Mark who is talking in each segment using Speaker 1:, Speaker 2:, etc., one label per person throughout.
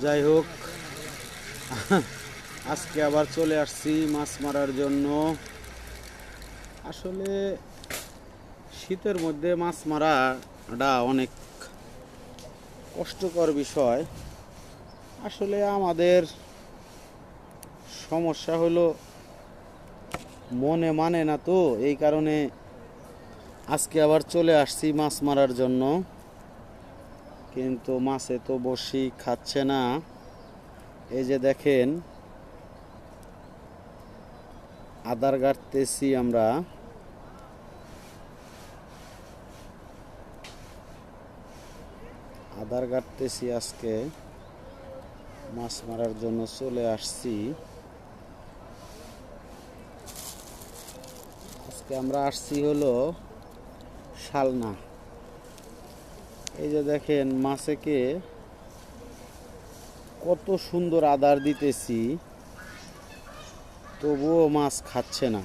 Speaker 1: যাই হোক, আজকে আবার চলে আসছি মাছ মারার জন্য। আসলে শীতের মধ্যে মাছ মারাটা অনেক কষ্টকর বিষয়। আসলে আমাদের সমস্যা হলো মনে মানে না, তো এই কারণে আজকে আবার চলে আসছি মাছ মারার জন্য। কিন্তু মাছে তো বসি খাচ্ছে না। এই যে দেখেন, আদার গাড়তেছি আমরা। আদার গাড়তেছি, আজকে মাছ মারার জন্য চলে আসছি। আজকে আমরা আসছি হলো শালনা। এই যে দেখেন মাছেকে কত সুন্দর আদার দিতেছি, তবুও মাছ খাচ্ছে না।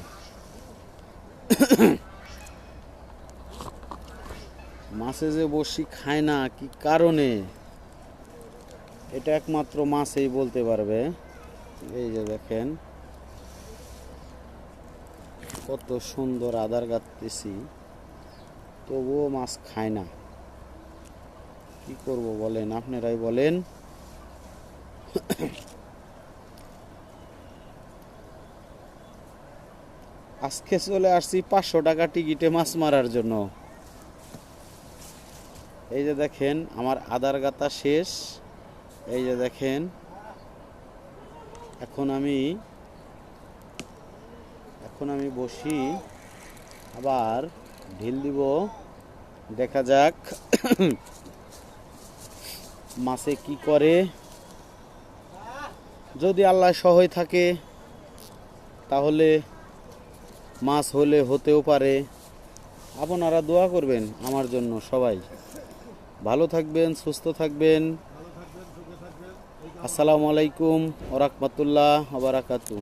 Speaker 1: মাছে যে বসি খায় না কি কারণে, এটা একমাত্র মাছই বলতে পারবে। এই যে দেখেন কত সুন্দর আদার গাঁথতেছি, তবুও মাছ খায় না। কি করব বলেন, আপনারাই বলেন। আজকে চলে আসছি 500 টাকা টিকিটে মাছ মারার জন্য। এই যে দেখেন আমার আদার গাঁথা শেষ। এই যে দেখেন, এখন আমি বসি, আবার ঢিল দিব। দেখা যাক মাছে কি করে। যদি আল্লাহ সহায় থাকে তাহলে মাছ হতেও পারে। আপনারা দোয়া করবেন আমার জন্য। সবাই ভালো থাকবেন, সুস্থ থাকবেন। আসসালামু আলাইকুম ওয়া রাহমাতুল্লাহি ওয়া বারাকাতুহু।